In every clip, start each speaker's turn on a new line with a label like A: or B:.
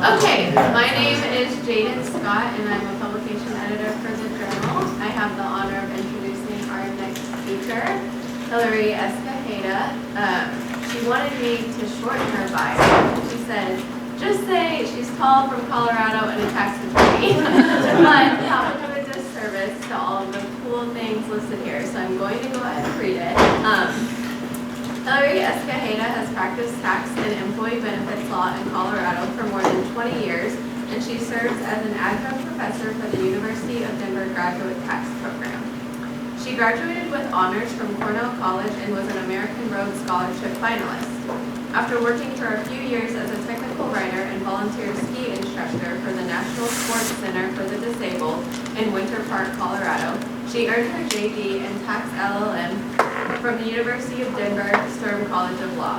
A: Okay, my name is Jaden Scott, and I'm a publication editor for the journal. I have the honor of introducing our next speaker, Hilary Escajeda. She wanted me to shorten her bio. She said, just say she's tall, from Colorado, and a tax attorney. But that would do a disservice to all of the cool things listed here, so I'm going to go ahead and read it. Hilary Escajeda has practiced tax and employee benefits law in Colorado for more than 20 years, and she serves as an adjunct professor for the University of Denver Graduate Tax Program. She graduated with honors from Cornell College and was an American Road Scholarship finalist. After working for a few years as a technical writer and volunteer ski instructor for the National Sports Center for the Disabled in Winter Park, Colorado, she earned her JD in Tax LLM from the University of Denver Sturm College of Law.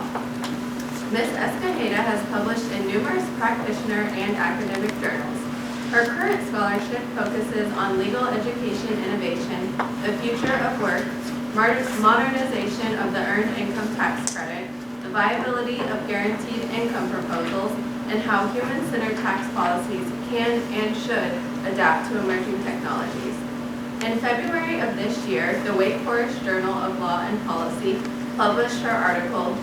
A: Ms. Escajeda has published in numerous practitioner and academic journals. Her current scholarship focuses on legal education innovation, the future of work, modernization of the earned income tax credit, the viability of guaranteed income proposals, and how human-centered tax policies can and should adapt to emerging technologies. In February of this year, the Wake Forest Journal of Law and Policy published her article,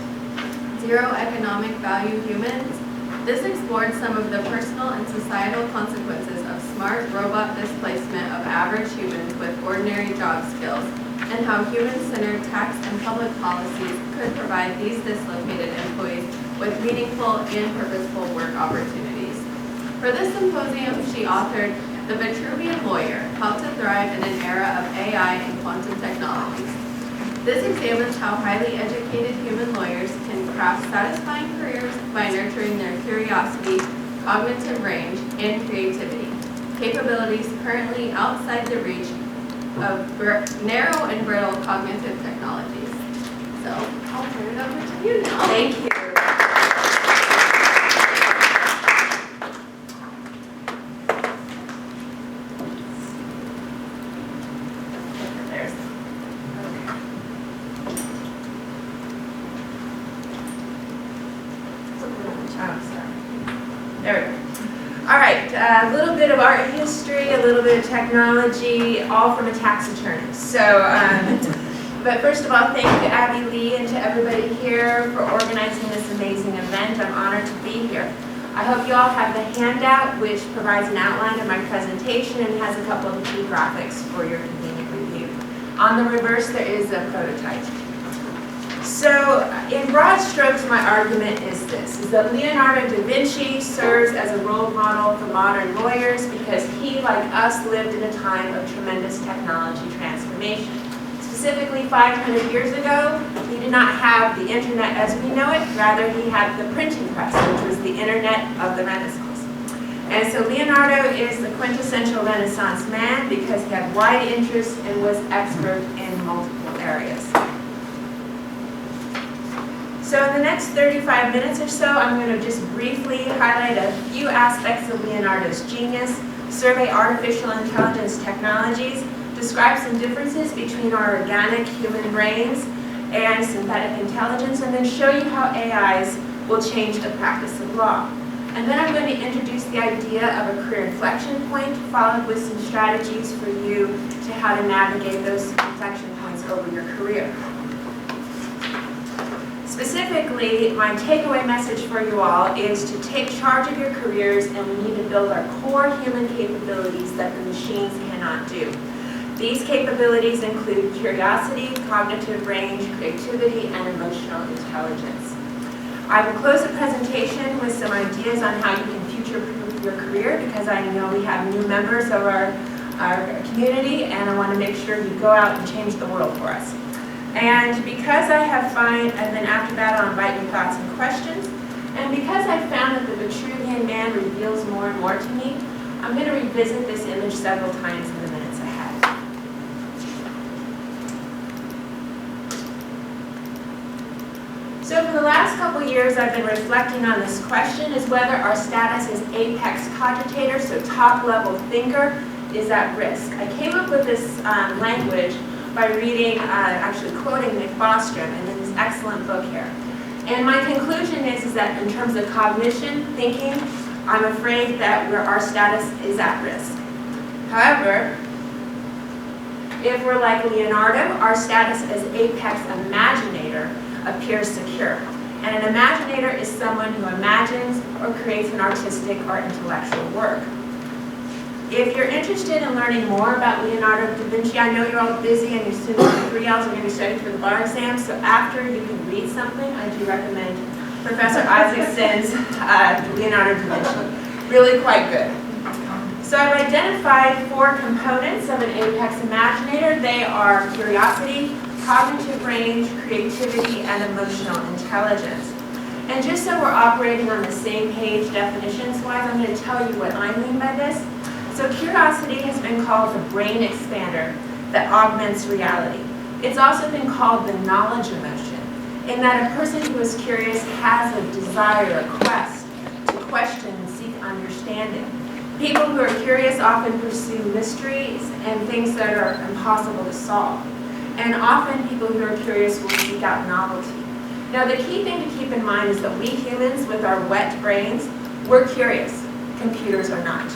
A: Zero Economic Value Humans. This explored some of the personal and societal consequences of smart robot displacement of average humans with ordinary job skills, and how human-centered tax and public policies could provide these dislocated employees with meaningful and purposeful work opportunities. For this symposium, she authored The Vitruvian Man, How to Thrive in an Era of AI and Quantum Technologies. This examines how highly educated human lawyers can craft satisfying careers by nurturing their curiosity, cognitive range, and creativity, capabilities currently outside the reach of narrow and brittle cognitive technologies. So I'll turn it over to you now.
B: Thank you. A little bit of art history, a little bit of technology, all from a tax attorney. So, but first of all, thank you to Abby Lee and to everybody here for organizing this amazing event. I'm honored to be here. I hope you all have the handout, which provides an outline of my presentation and has a couple of the key graphics for your convenient review. On the reverse, there is a prototype. So, in broad strokes, my argument is this, is that Leonardo da Vinci serves as a role model for modern lawyers because he, like us, lived in a time of tremendous technology transformation. Specifically, 500 years ago, he did not have the internet as we know it, rather he had the printing press, which was the internet of the Renaissance. And so Leonardo is the quintessential Renaissance man because he had wide interests and was expert in multiple areas. So in the next 35 minutes or so, I'm going to just briefly highlight a few aspects of Leonardo's genius, survey artificial intelligence technologies, describe some differences between our organic human brains and synthetic intelligence, and then show you how AIs will change the practice of law. And then I'm going to introduce the idea of a career inflection point, followed with some strategies for you to how to navigate those inflection points over your career. Specifically, my takeaway message for you all is to take charge of your careers, and we need to build our core human capabilities that the machines cannot do. These capabilities include curiosity, cognitive range, creativity, and emotional intelligence. I will close the presentation with some ideas on how you can future-proof your career because I know we have new members of our community, and I want to make sure you go out and change the world for us. And because I have found, and then after that I'll invite your thoughts and questions, and because I found that the Vitruvian Man reveals more and more to me, I'm going to revisit this image several times in the minutes ahead. So for the last couple years I've been reflecting on this question, is whether our status as apex cogitator, so top-level thinker, is at risk. I came up with this language by reading, actually quoting Nick Bostrom in his excellent book here. And my conclusion is that in terms of cognition, thinking, I'm afraid that our status is at risk. However, if we're like Leonardo, our status as apex imaginator appears secure. And an imaginator is someone who imagines or creates an artistic or intellectual work. If you're interested in learning more about Leonardo da Vinci, I know you're all busy and your students in 3Ls are going to be studying for the bar exam, so after you can read something, I do recommend Professor Isaacson's Leonardo da Vinci. Really quite good. So I've identified 4 components of an apex imaginator. They are curiosity, cognitive range, creativity, and emotional intelligence. And just so we're operating on the same page definitions-wise, I'm going to tell you what I mean by this. So curiosity has been called the brain expander that augments reality. It's also been called the knowledge emotion, in that a person who is curious has a desire, a quest to question and seek understanding. People who are curious often pursue mysteries and things that are impossible to solve. And often people who are curious will seek out novelty. Now the key thing to keep in mind is that we humans with our wet brains, we're curious. Computers are not.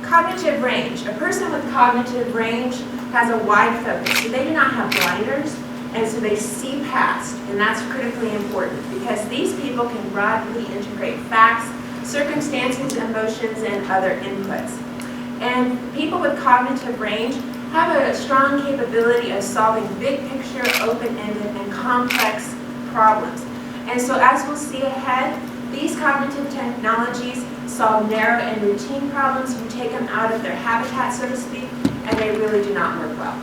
B: Cognitive range. A person with cognitive range has a wide focus. So they do not have blinders, and so they see past, and that's critically important because these people can broadly integrate facts, circumstances, emotions, and other inputs. And people with cognitive range have a strong capability of solving big picture, open-ended, and complex problems. And so as we'll see ahead, these cognitive technologies solve narrow and routine problems. You take them out of their habitat, so to speak, and they really do not work well.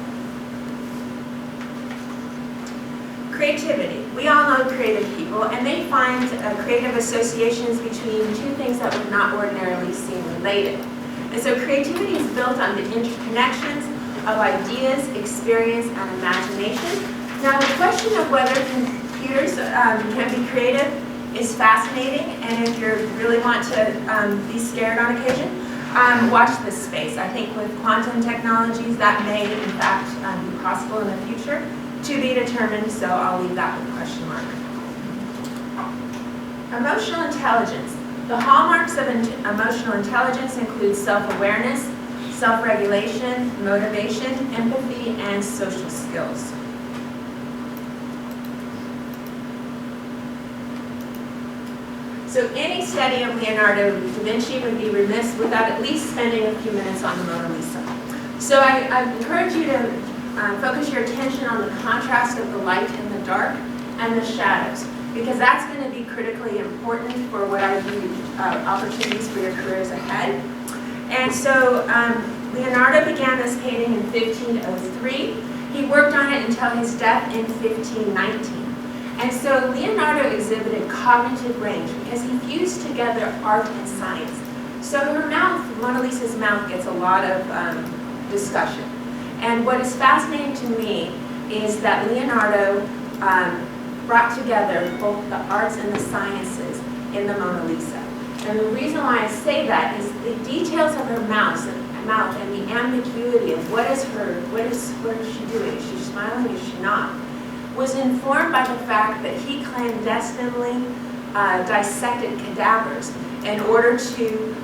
B: Creativity. We all know creative people, and they find creative associations between 2 things that would not ordinarily seem related. And so creativity is built on the interconnections of ideas, experience, and imagination. Now the question of whether computers can be creative is fascinating, and if you really want to be scared on occasion, watch this space. I think with quantum technologies that may in fact be possible in the future. To be determined, so I'll leave that with a question mark. Emotional intelligence. The hallmarks of emotional intelligence include self-awareness, self-regulation, motivation, empathy, and social skills. So any study of Leonardo da Vinci would be remiss without at least spending a few minutes on the Mona Lisa. So I encourage you to focus your attention on the contrast of the light and the dark and the shadows, because that's going to be critically important for what I view opportunities for your careers ahead. And so Leonardo began this painting in 1503. He worked on it until his death in 1519. And so Leonardo exhibited cognitive range because he fused together art and science. So her mouth, Mona Lisa's mouth, gets a lot of discussion. And what is fascinating to me is that Leonardo brought together both the arts and the sciences in the Mona Lisa. And the reason why I say that is the details of her mouth and the ambiguity of what is she doing? Is she smiling? Is she not? Was informed by the fact that he clandestinely dissected cadavers in order to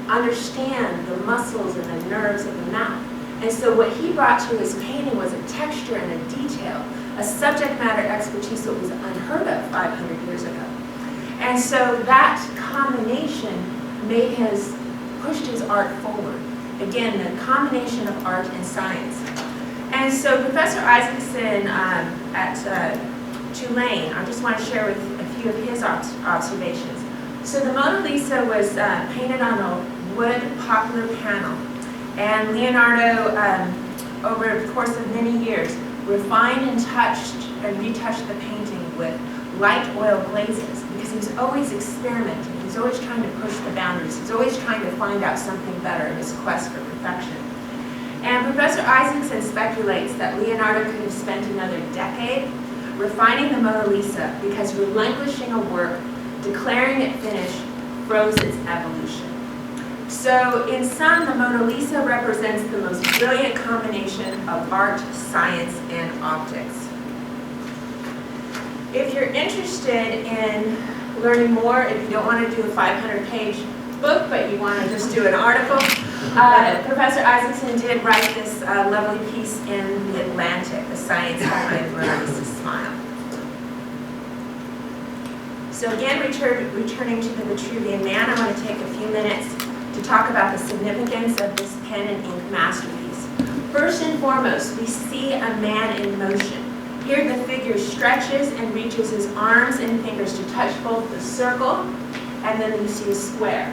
B: understand the muscles and the nerves of the mouth. And so what he brought to his painting was a texture and a detail, a subject matter expertise that was unheard of 500 years ago. And so that combination pushed his art forward. Again, the combination of art and science. And so Professor Isaacson at Tulane, I just want to share with a few of his observations. So the Mona Lisa was painted on a wood poplar panel. And Leonardo, over the course of many years, refined and touched and retouched the painting with light oil glazes because he was always experimenting. He was always trying to push the boundaries. He was always trying to find out something better in his quest for perfection. And Professor Isaacson speculates that Leonardo could have spent another decade refining the Mona Lisa because relinquishing a work, declaring it finished, froze its evolution. So in sum, the Mona Lisa represents the most brilliant combination of art, science, and optics. If you're interested in learning more, if you don't want to do a 500-page book, but you want to just do an article, Professor Isaacson did write this lovely piece in The Atlantic, The Science Behind Mona Lisa's Smile. So again, returning to the Vitruvian Man, I want to take a few minutes to talk about the significance of this pen and ink masterpiece. First and foremost, we see a man in motion. Here the figure stretches and reaches his arms and fingers to touch both the circle, and then you see a square.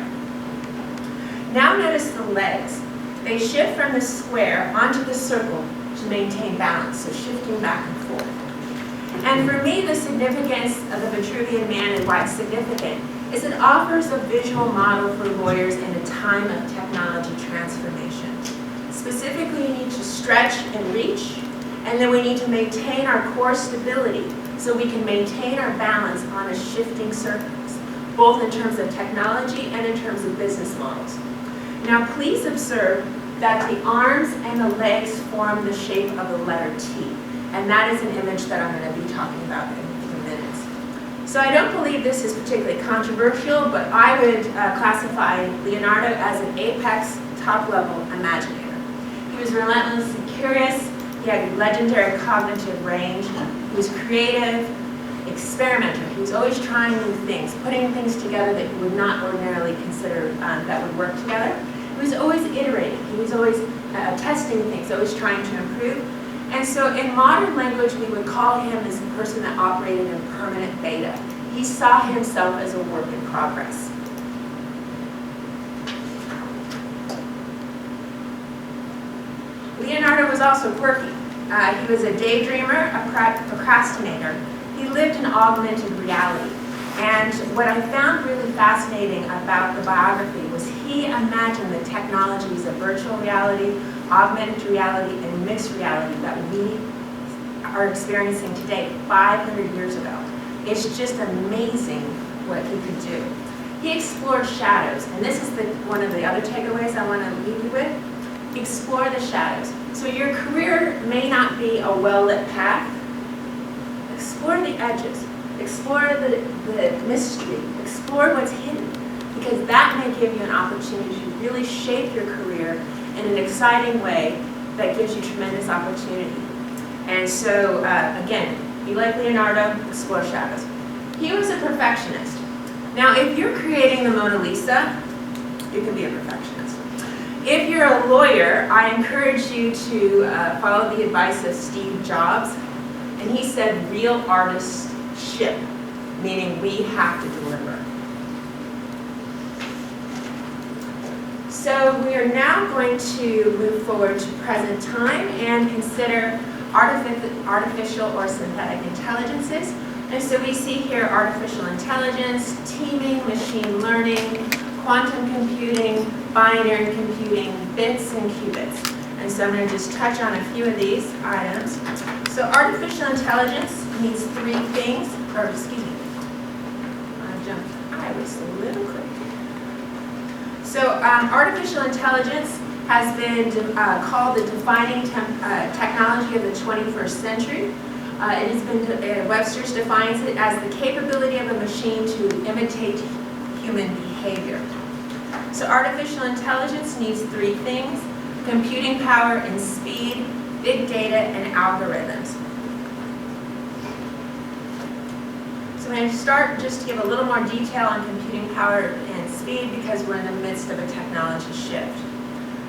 B: Now notice the legs. They shift from the square onto the circle to maintain balance, so shifting back and forth. And for me, the significance of the Vitruvian Man and why it's significant is it offers a visual model for lawyers in a time of technology transformation. Specifically, you need to stretch and reach, and then we need to maintain our core stability so we can maintain our balance on a shifting surface, both in terms of technology and in terms of business models. Now please observe that the arms and the legs form the shape of the letter T, and that is an image that I'm going to be talking about in a few minutes. So I don't believe this is particularly controversial, but I would classify Leonardo as an apex, top-level imaginator. He was relentlessly curious. He had legendary cognitive range. He was creative, experimenter. He was always trying new things, putting things together that you would not ordinarily consider that would work together. He was always iterating. He was always testing things, always trying to improve. And so in modern language, we would call him as a person that operated in permanent beta. He saw himself as a work in progress. Leonardo was also quirky. He was a daydreamer, a procrastinator. He lived in augmented reality. And what I found really fascinating about the biography was he imagined the technologies of virtual reality, augmented reality, and mixed reality that we are experiencing today 500 years ago. It's just amazing what he could do. He explored shadows, and this is one of the other takeaways I want to leave you with. Explore the shadows. So your career may not be a well-lit path. Explore the edges. Explore the mystery. Explore what's hidden, because that may give you an opportunity to really shape your career in an exciting way that gives you tremendous opportunity. And so, again, be like Leonardo, explore shadows. He was a perfectionist. Now, if you're creating the Mona Lisa, you can be a perfectionist. If you're a lawyer, I encourage you to follow the advice of Steve Jobs. And he said, real artists ship, meaning we have to deliver. So we are now going to move forward to present time and consider artificial or synthetic intelligences. And so we see here artificial intelligence, teaming, machine learning, quantum computing, binary computing, bits and qubits. And so I'm going to just touch on a few of these items. So artificial intelligence needs three things, or excuse me, I was a little quick. So artificial intelligence has been called the defining technology of the 21st century. It has been, Webster's defines it as the capability of a machine to imitate human behavior. So artificial intelligence needs three things: computing power and speed, big data, and algorithms. So I'm going to start just to give a little more detail on computing power and speed because we're in the midst of a technology shift.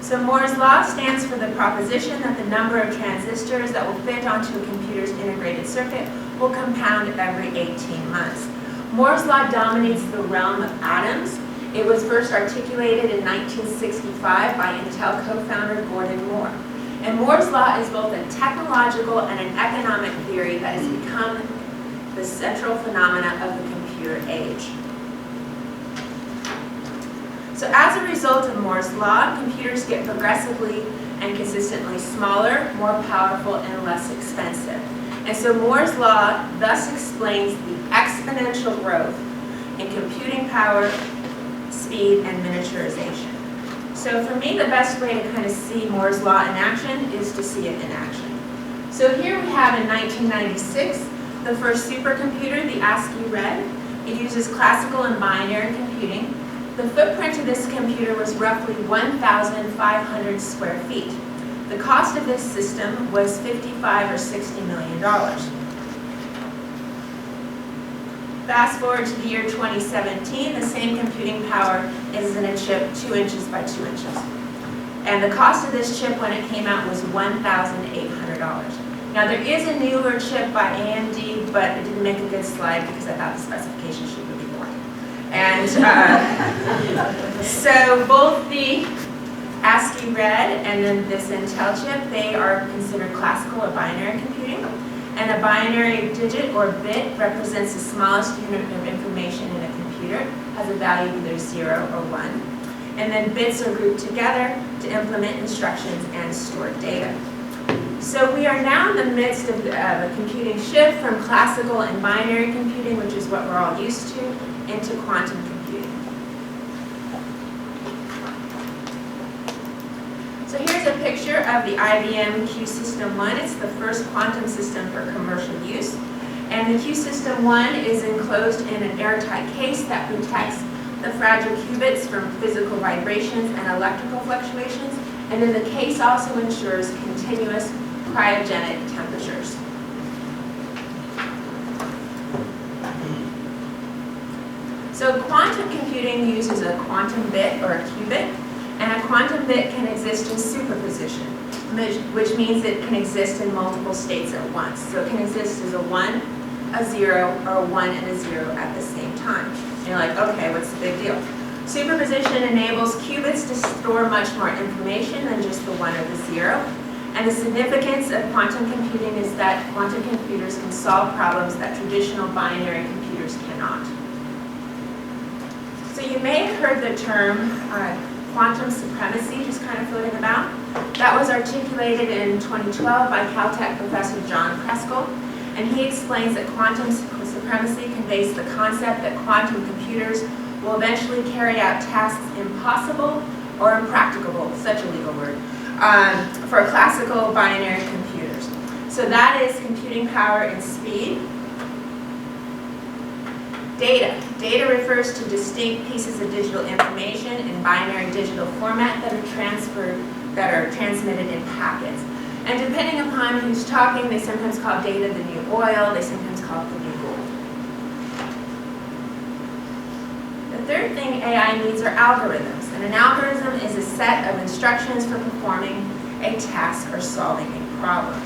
B: So Moore's law stands for the proposition that the number of transistors that will fit onto a computer's integrated circuit will compound every 18 months. Moore's law dominates the realm of atoms. It was first articulated in 1965 by Intel co-founder Gordon Moore. And Moore's law is both a technological and an economic theory that has become the central phenomena of the computer age. So as a result of Moore's law, computers get progressively and consistently smaller, more powerful, and less expensive. And so Moore's law thus explains the exponential growth in computing power, speed, and miniaturization. So for me, the best way to kind of see Moore's law in action is to see it in action. So here we have in 1996, the first supercomputer, the ASCII Red. It uses classical and binary computing. The footprint of this computer was roughly 1,500 square feet. The cost of this system was $55 or $60 million. Fast forward to the year 2017, the same computing power is in a chip 2 inches by 2 inches. And the cost of this chip when it came out was $1,800. Now there is a newer chip by AMD, but it didn't make a good slide because I thought the specification sheet would be boring. And so both the ASCII Red and then this Intel chip, they are considered classical or binary computing. And a binary digit or bit represents the smallest unit of information in a computer, has a value either 0 or 1. And then bits are grouped together to implement instructions and store data. So we are now in the midst of a computing shift from classical and binary computing, which is what we're all used to, into quantum computing. So here's a picture of the IBM Q System 1. It's the first quantum system for commercial use. And the Q System 1 is enclosed in an airtight case that protects the fragile qubits from physical vibrations and electrical fluctuations. And then the case also ensures continuous cryogenic temperatures. So quantum computing uses a quantum bit or a qubit, and a quantum bit can exist in superposition, which means it can exist in multiple states at once. So it can exist as a 1, a 0, or a 1 and a 0 at the same time. And you're like, okay, what's the big deal? Superposition enables qubits to store much more information than just the 1 or the 0. And the significance of quantum computing is that quantum computers can solve problems that traditional binary computers cannot. So you may have heard the term quantum supremacy just kind of floating about. That was articulated in 2012 by Caltech professor John Preskill, and he explains that quantum supremacy conveys the concept that quantum computers will eventually carry out tasks impossible or impracticable, such a legal word, for classical binary computers. So that is computing power and speed. Data. Data refers to distinct pieces of digital information in binary digital format that are transmitted in packets. And depending upon who's talking, they sometimes call data the new oil, they sometimes call it the new gold. The third thing AI needs are algorithms. And an algorithm is a set of instructions for performing a task or solving a problem.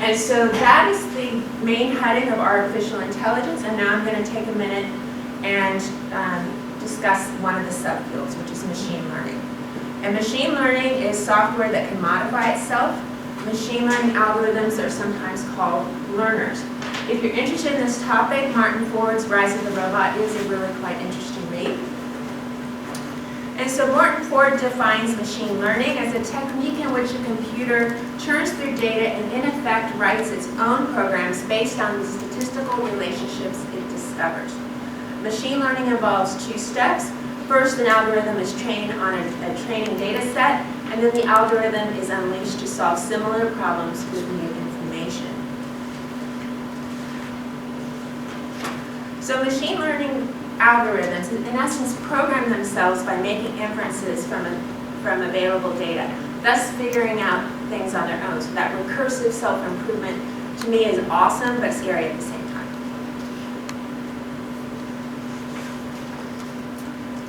B: And so that is the main heading of artificial intelligence, and now I'm going to take a minute and discuss one of the subfields, which is machine learning. And machine learning is software that can modify itself. Machine learning algorithms are sometimes called learners. If you're interested in this topic, Martin Ford's Rise of the Robot is a really quite interesting read. And so Martin Ford defines machine learning as a technique in which a computer churns through data and in effect writes its own programs based on the statistical relationships it discovers. Machine learning involves 2 steps. First, an algorithm is trained on a training data set, and then the algorithm is unleashed to solve similar problems with new information. So machine learning algorithms, in essence, program themselves by making inferences from available data, thus figuring out things on their own. So that recursive self-improvement, to me, is awesome but scary at the same time.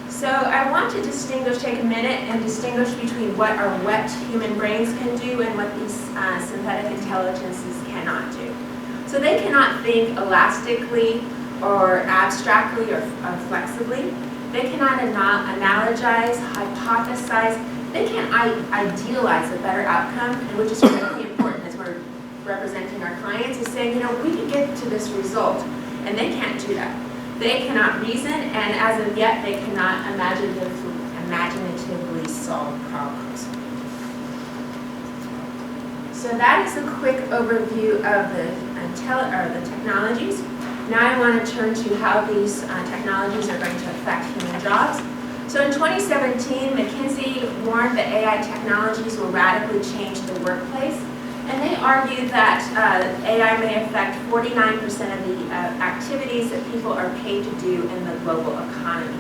B: So I want to take a minute and distinguish between what our wet human brains can do and what these synthetic intelligences cannot do. So they cannot think elastically or abstractly or flexibly. They cannot analogize, hypothesize. They can't idealize a better outcome, and which is really important as we're representing our clients, is saying, you know, we can get to this result, and they can't do that. They cannot reason, and as of yet, they cannot imaginatively solve problems. So that is a quick overview of the technologies. Now I want to turn to how these technologies are going to affect human jobs. So in 2017, McKinsey warned that AI technologies will radically change the workplace, And they argue that AI may affect 49% of the activities that people are paid to do in the global economy.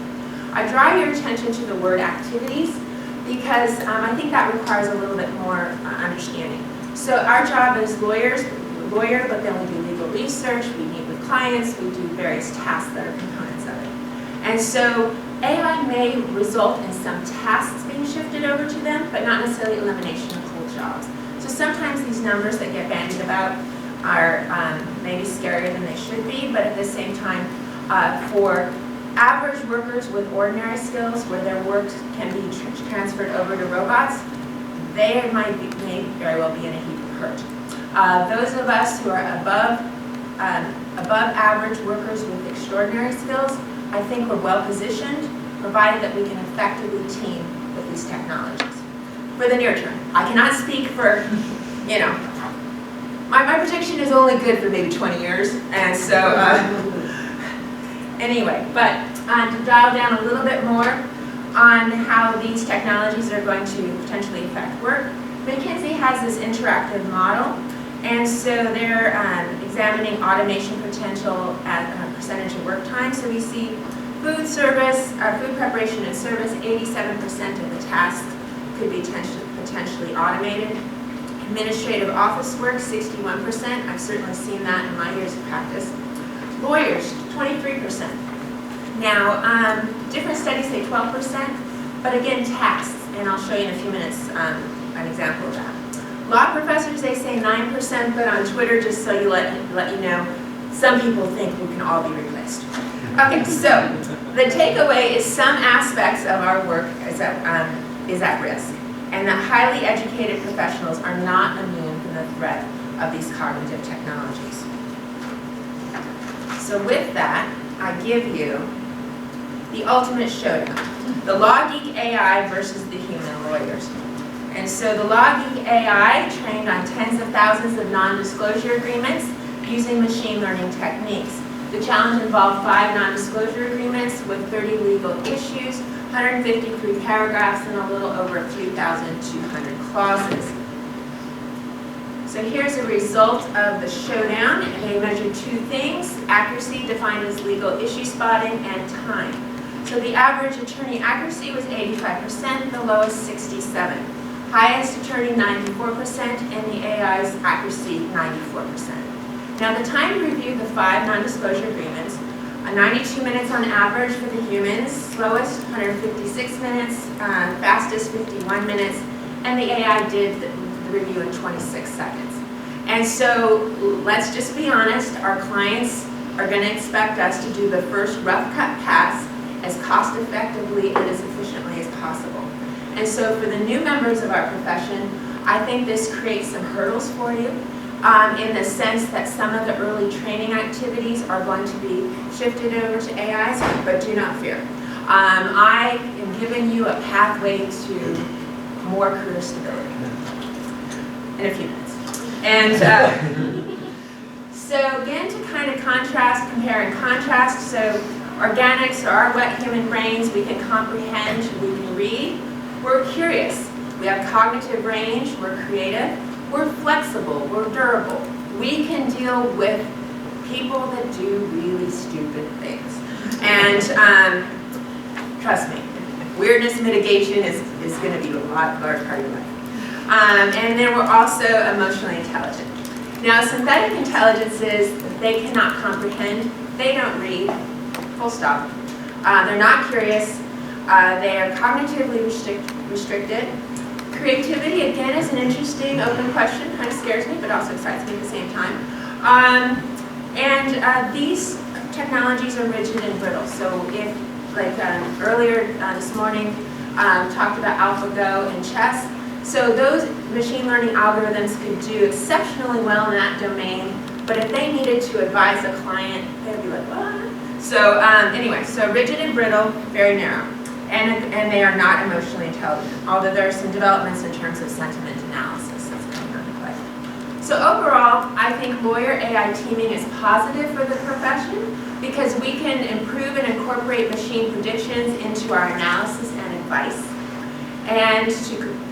B: I draw your attention to the word activities because I think that requires a little bit more understanding. So our job as lawyers, but then we do legal research, we meet with clients, we do various tasks that are components of it. And so AI may result in some tasks being shifted over to them, but not necessarily elimination of whole jobs. So sometimes these numbers that get bandied about are maybe scarier than they should be, but at the same time, for average workers with ordinary skills where their work can be transferred over to robots, they may very well be in a heap of hurt. Those of us who are above average workers with extraordinary skills, I think we're well positioned, provided that we can effectively team with these technologies. For the near term, I cannot speak for, my prediction is only good for maybe 20 years, and so, anyway, but to dial down a little bit more on how these technologies are going to potentially affect work, McKinsey has this interactive model, and so they're examining automation potential at a percentage of work time. So we see food service, food preparation and service, 87% of the tasks could be potentially automated. Administrative office work, 61%. I've certainly seen that in my years of practice. Lawyers, 23%. Now, different studies say 12%, but again, tasks, and I'll show you in a few minutes an example of that. Law professors, they say 9%, but on Twitter, just so you let you know, some people think we can all be replaced. Okay, so the takeaway is some aspects of our work is at risk, and that highly educated professionals are not immune from the threat of these cognitive technologies. So with that, I give you the ultimate showdown, the law geek AI versus the human lawyers. And so the law geek AI trained on tens of thousands of non-disclosure agreements using machine learning techniques. The challenge involved 5 non-disclosure agreements with 30 legal issues, 153 paragraphs, and a little over 3,200 clauses. So here's a result of the showdown. They measured 2 things, accuracy defined as legal issue spotting and time. So the average attorney accuracy was 85%, the lowest 67%. Highest attorney 94%, and the AI's accuracy 94%. Now the time to review the 5 non-disclosure agreements, 92 minutes on average for the humans, slowest 156 minutes, fastest 51 minutes, and the AI did the review in 26 seconds. And so let's just be honest, our clients are going to expect us to do the first rough cut pass as cost effectively and as efficiently as possible. And so for the new members of our profession, I think this creates some hurdles for you in the sense that some of the early training activities are going to be shifted over to AIs, but do not fear. I am giving you a pathway to more career stability in a few minutes. And so again, to kind of compare and contrast, so organics are our wet human brains. We can comprehend, we can read. We're curious. We have cognitive range. We're creative. We're flexible. We're durable. We can deal with people that do really stupid things. And trust me, weirdness mitigation is going to be a large part of your life. And then we're also emotionally intelligent. Now, synthetic intelligences, they cannot comprehend. They don't read. Full stop. They're not curious. They are cognitively restricted. Creativity, again, is an interesting open question. Kind of scares me, but also excites me at the same time. These technologies are rigid and brittle. So if, like earlier this morning, talked about AlphaGo and chess. So those machine learning algorithms could do exceptionally well in that domain, but if they needed to advise a client, they'd be like, what? So anyway, so rigid and brittle, very narrow. And they are not emotionally intelligent, although there are some developments in terms of sentiment analysis that's coming into play. So overall, I think lawyer AI teaming is positive for the profession because we can improve and incorporate machine predictions into our analysis and advice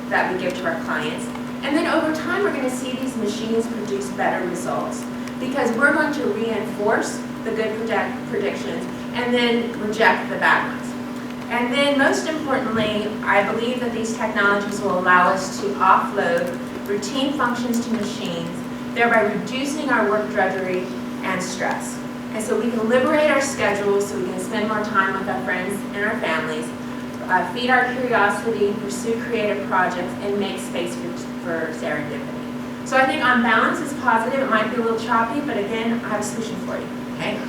B: that we give to our clients. And then over time, we're going to see these machines produce better results, because we're going to reinforce the good predictions and then reject the bad ones. And then most importantly, I believe that these technologies will allow us to offload routine functions to machines, thereby reducing our work drudgery and stress. And so we can liberate our schedules so we can spend more time with our friends and our families, feed our curiosity, pursue creative projects, and make space for serendipity. So I think on balance it's positive. It might be a little choppy, but again, I have a solution for you. Okay?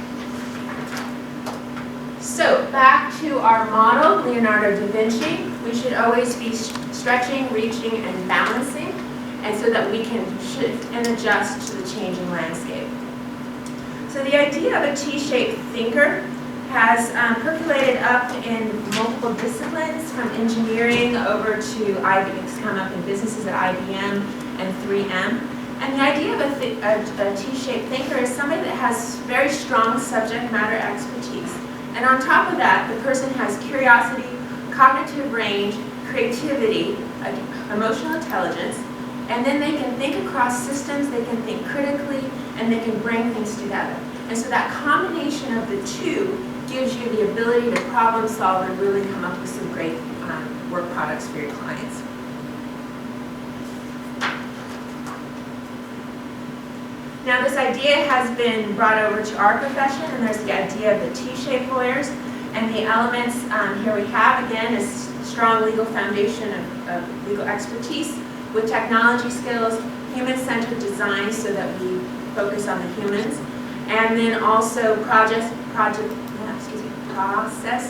B: So back to our model, Leonardo da Vinci. We should always be stretching, reaching, and balancing, and so that we can shift and adjust to the changing landscape. So the idea of a T-shaped thinker has percolated up in multiple disciplines, from engineering over to IBM. It's come up in businesses at IBM and 3M. And the idea of a T-shaped thinker is somebody that has very strong subject matter expertise. And on top of that, the person has curiosity, cognitive range, creativity, emotional intelligence, and then they can think across systems, they can think critically, and they can bring things together. And so that combination of the two gives you the ability to problem solve and really come up with some great work products for your clients. Now this idea has been brought over to our profession, and there's the idea of the T-shaped lawyers. And the elements here we have, again, is strong legal foundation of legal expertise with technology skills, human-centered design so that we focus on the humans, and then also process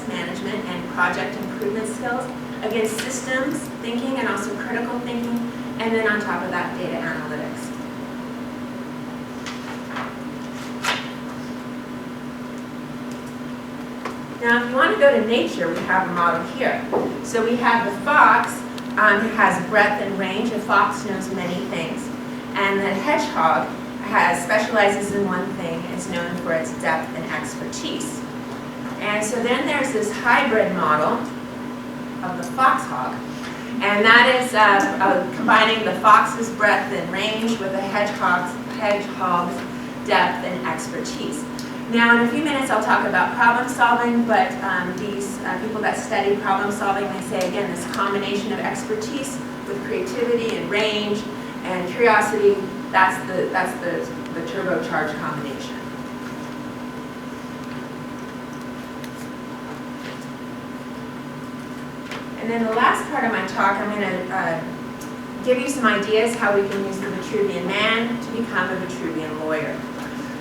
B: management and project improvement skills. Again, systems thinking and also critical thinking, and then on top of that, data analytics. Now, if you want to go to nature, we have a model here. So we have the fox, who has breadth and range. The fox knows many things. And the hedgehog specializes in one thing and is known for its depth and expertise. And so then there's this hybrid model of the foxhog. And that is combining the fox's breadth and range with the hedgehog's depth and expertise. Now, in a few minutes, I'll talk about problem solving, but these people that study problem solving, they say, again, this combination of expertise with creativity and range and curiosity, that's the turbocharged combination. And then the last part of my talk, I'm going to give you some ideas how we can use the Vitruvian Man to become a Vitruvian lawyer.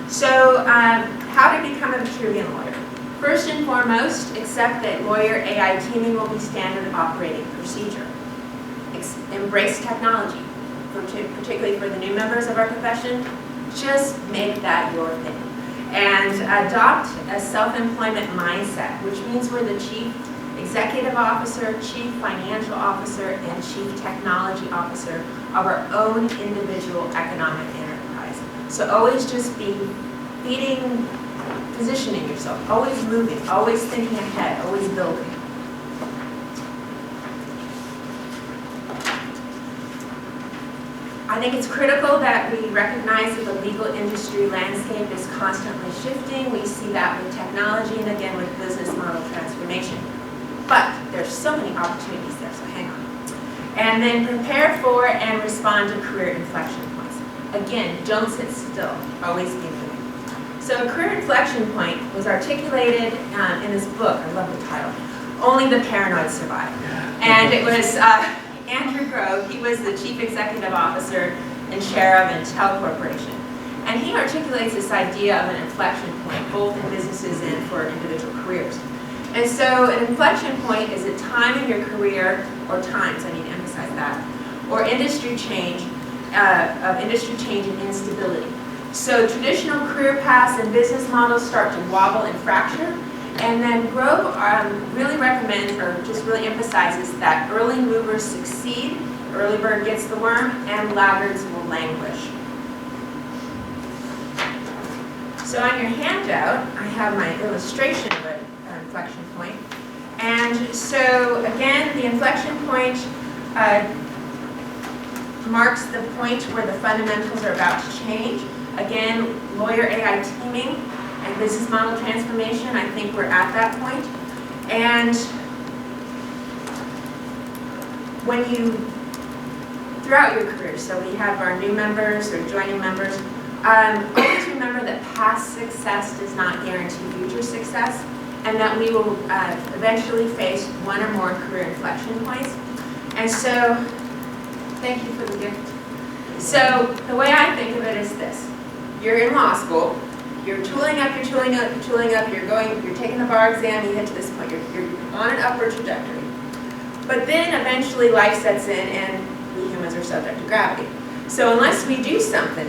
B: So, how to become a Vitruvian lawyer? First and foremost, accept that lawyer AI teaming will be standard operating procedure. Embrace technology, particularly for the new members of our profession. Just make that your thing. And adopt a self-employment mindset, which means we're the chief executive officer, chief financial officer, and chief technology officer of our own individual economic enterprise. So always just be positioning yourself, always moving, always thinking ahead, always building. I think it's critical that we recognize that the legal industry landscape is constantly shifting. We see that with technology and again with business model transformation. But there's so many opportunities there, so hang on. And then prepare for and respond to career inflection points. Again, don't sit still, always be moving. So a career inflection point was articulated in this book, I love the title, Only the Paranoid Survive. And it was Andrew Grove. He was the chief executive officer and chair of Intel Corporation. And he articulates this idea of an inflection point, both in businesses and for individual careers. And so an inflection point is a time in your career, or times, I need to emphasize that, or industry change, and instability. So traditional career paths and business models start to wobble and fracture, and then Grove really recommends, or just really emphasizes, that early movers succeed, early bird gets the worm, and laggards will languish. So on your handout, I have my illustration of an inflection point. And so again, the inflection point marks the point where the fundamentals are about to change. Again, lawyer AI teaming and business model transformation, I think we're at that point. And when you, throughout your career, so we have our new members or joining members, always remember that past success does not guarantee future success, and that we will eventually face one or more career inflection points. And so, thank you for the gift. So, the way I think of it is this. You're in law school, you're tooling up, you're tooling up, you're tooling up, you're taking the bar exam, you get to this point, you're on an upward trajectory. But then eventually life sets in and we humans are subject to gravity. So unless we do something,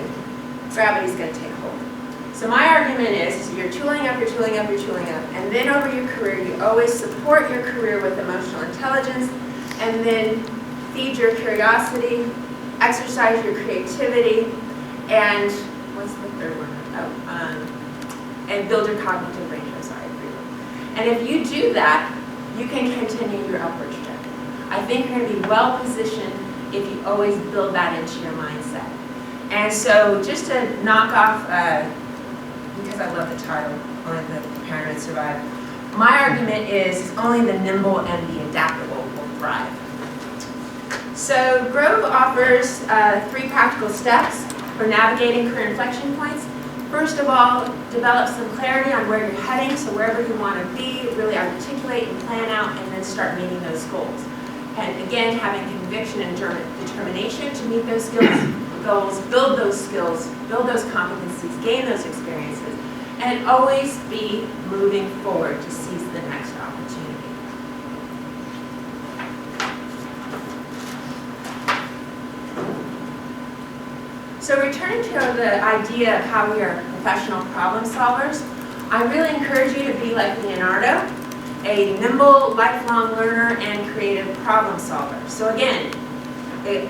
B: gravity's going to take hold. So my argument is you're tooling up, you're tooling up, you're tooling up, and then over your career you always support your career with emotional intelligence, and then feed your curiosity, exercise your creativity, and what's the third one? And build your cognitive range. I'm sorry, and if you do that, you can continue your upward trajectory. I think you're going to be well positioned if you always build that into your mindset. And so, just to knock off, because I love the title, Only the Paranoid Survive, my argument is only the nimble and the adaptable will thrive. So Grove offers 3 practical steps for navigating career inflection points. First of all, develop some clarity on where you're heading, so wherever you want to be, really articulate and plan out, and then start meeting those goals. And again, having conviction and determination to meet those goals, build those skills, build those competencies, gain those experiences, and always be moving forward to seize the next opportunity. So returning to the idea of how we are professional problem solvers, I really encourage you to be like Leonardo, a nimble, lifelong learner and creative problem solver. So again,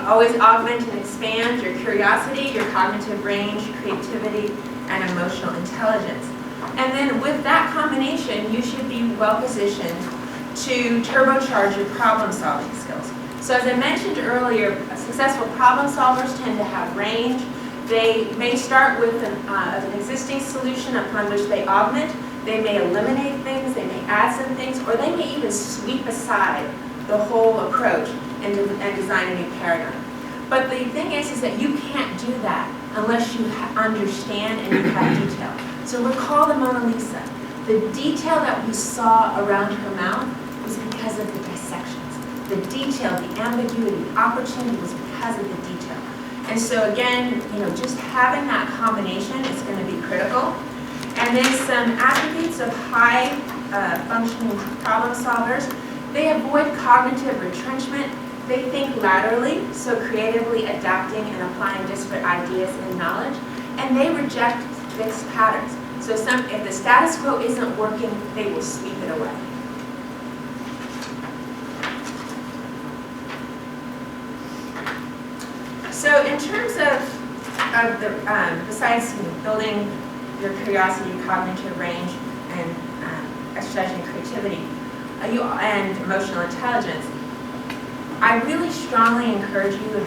B: always augment and expand your curiosity, your cognitive range, creativity, and emotional intelligence. And then with that combination, you should be well positioned to turbocharge your problem solving skills. So as I mentioned earlier, successful problem solvers tend to have range. They may start with an existing solution upon which they augment. They may eliminate things, they may add some things, or they may even sweep aside the whole approach and design a new paradigm. But the thing is that you can't do that unless you understand and you have detail. So recall the Mona Lisa. The detail that we saw around her mouth was because of the dissections. The detail, the ambiguity, the opportunity was because of the detail. And so again, just having that combination is going to be critical. And then some attributes of high functioning problem solvers. They avoid cognitive retrenchment. They think laterally, so creatively adapting and applying disparate ideas and knowledge. And they reject fixed patterns. So if the status quo isn't working, they will sweep it away. So in terms of the, besides building your curiosity, cognitive range, and exercising creativity, and emotional intelligence, I really strongly encourage you, the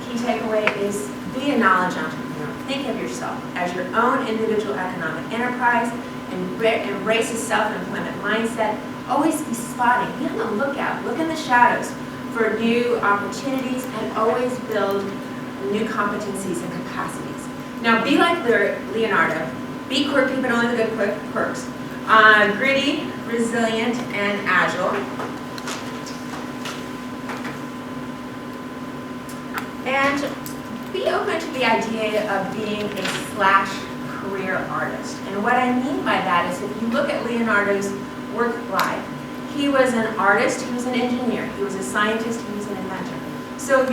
B: key takeaway is be a knowledge entrepreneur. Think of yourself as your own individual economic enterprise, and embrace a self-employment mindset. Always be spotting, be on the lookout, look in the shadows for new opportunities, and always build new competencies and capacities. Now be like Leonardo, be quirky but only the good quirks. Gritty, resilient, and agile. And be open to the idea of being a / career artist. And what I mean by that is if you look at Leonardo's work life, he was an artist, he was an engineer, he was a scientist, he was an inventor. So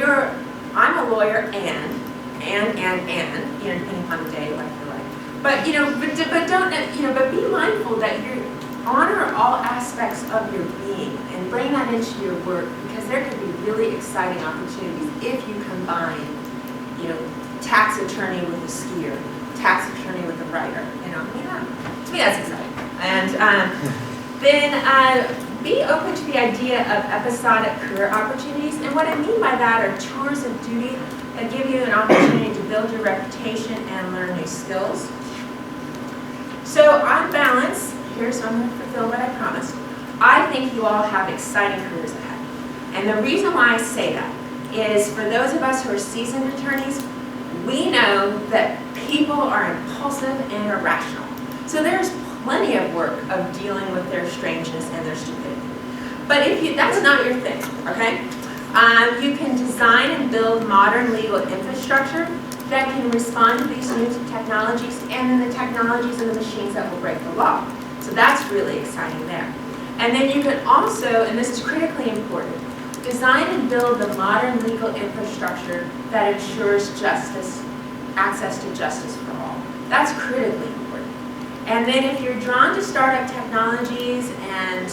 B: I'm a lawyer and, depending upon the day, like you're like. But but be mindful that you honor all aspects of your being and bring that into your work, because there could be really exciting opportunities if you combine, tax attorney with a skier, tax attorney with a writer. To me that's exciting. And then be open to the idea of episodic career opportunities, and what I mean by that are tours of duty that give you an opportunity to build your reputation and learn new skills. So on balance, here's I'm going to fulfill what I promised. I think you all have exciting careers ahead. And the reason why I say that is for those of us who are seasoned attorneys, we know that people are impulsive and irrational. So there's plenty of work of dealing with their strangeness and their stupidity. But that's not your thing, okay? You can design and build modern legal infrastructure that can respond to these new technologies and then the technologies and the machines that will break the law. So that's really exciting there. And then you can also, and this is critically important, design and build the modern legal infrastructure that ensures justice, access to justice for all. That's critically important. And then if you're drawn to startup technologies and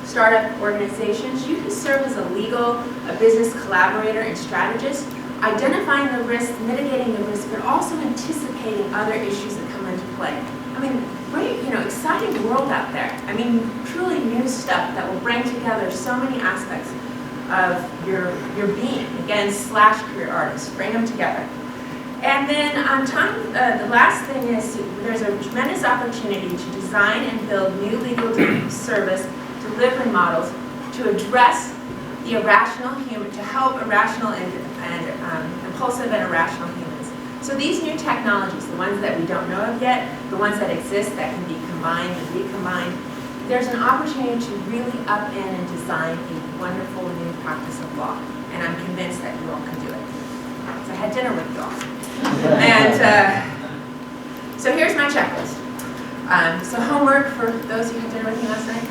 B: startup organizations, you can serve as a legal, a business collaborator and strategist, identifying the risk, mitigating the risk, but also anticipating other issues that come into play. I mean, great, exciting world out there. I mean, truly new stuff that will bring together so many aspects of your being. Again, slash career artists, bring them together. And then on top, the last thing is there's a tremendous opportunity to design and build new legal service delivery models to address the irrational human, to help irrational and impulsive and irrational humans. So these new technologies, the ones that we don't know of yet, the ones that exist that can be combined and recombined, there's an opportunity to really upend and design a wonderful new practice of law. And I'm convinced that you all can do it. So I had dinner with you all. And so here's my checklist. So homework for those who had dinner with me last night.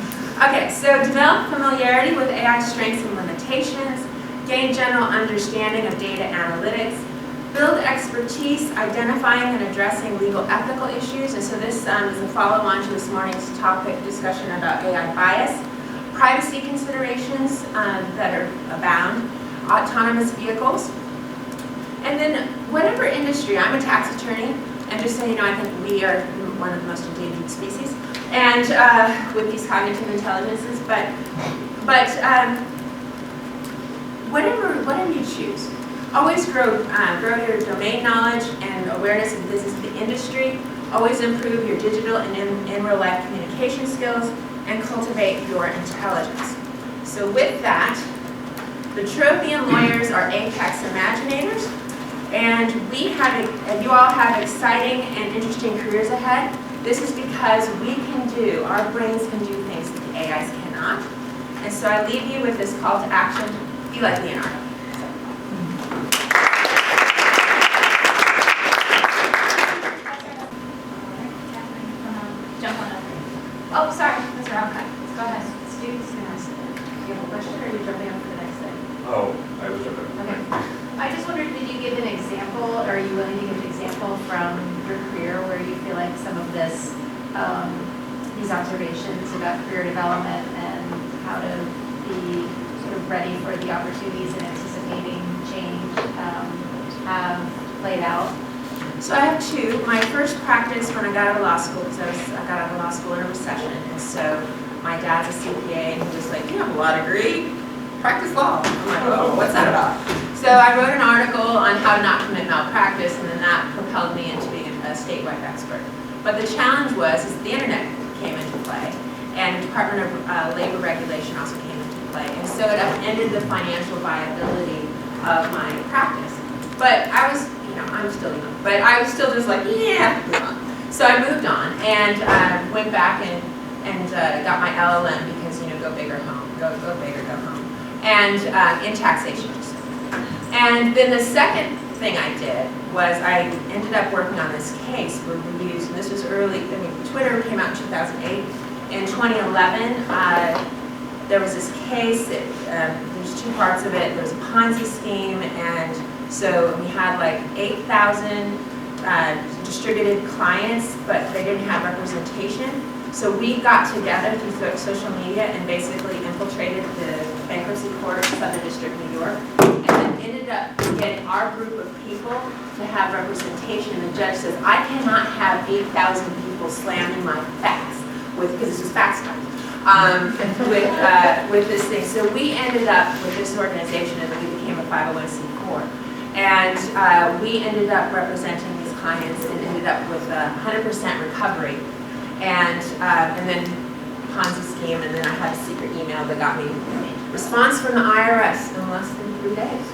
B: Okay, so develop familiarity with AI strengths and limitations, gain general understanding of data analytics, build expertise identifying and addressing legal ethical issues, and so this is a follow-on to this morning's topic discussion about AI bias, privacy considerations that are abound, autonomous vehicles, and then whatever industry, I'm a tax attorney, and just so you know, I think we are one of the most endangered species, and with these cognitive intelligences, but whatever you choose, always grow your domain knowledge and awareness of the business of the industry, always improve your digital and in real life communication skills, and cultivate your intelligence. So with that, Vitruvian lawyers are apex imaginators, and you all have exciting and interesting careers ahead. This is because our brains can do things that the AIs cannot. And so I leave you with this call to action, be like Leonardo.
A: Jump on over. Oh, sorry, that's wrong. Go ahead. Students can ask. Do you have a question, or are you jumping on for the next thing?
C: Oh, I was jumping.
A: Okay. I just wondered, did you give an example, or are you willing to give an example from your career where you feel like some of these observations about career development and how to be sort of ready for the opportunities and anticipating change have played out?
B: So I have two. My first practice when I got out of law school, because I got out of law school in a recession, and so my dad's a CPA, and he was like, "You have a law degree, practice law." I'm like, "Oh, what's that about?" So I wrote an article on how to not commit malpractice, and then that propelled me into being a statewide expert. But the challenge was the internet came into play, and the Department of Labor regulation also came into play, and so it upended the financial viability of my practice. But I was, I'm still young, but I was still just like, yeah, move on. So I moved on and went back and got my LLM because, go big or home, go big or go home, and in taxation. And then the second thing I did was I ended up working on this case where we used, and this was early, Twitter came out in 2008. In 2011, there was this case, there's two parts of it. There was a Ponzi scheme, and so we had like 8,000 distributed clients, but they didn't have representation. So we got together through social media and basically infiltrated the bankruptcy court of Southern District, New York, and then ended up getting our group of people to have representation. And the judge says, I cannot have 8,000 people slamming my facts, because this was fax time, with this thing. So we ended up with this organization, and we became a 501c4. And we ended up representing these clients and ended up with a 100% recovery. And then Ponzi scheme, and then I had a secret email that got me response from the IRS in less than 3 days.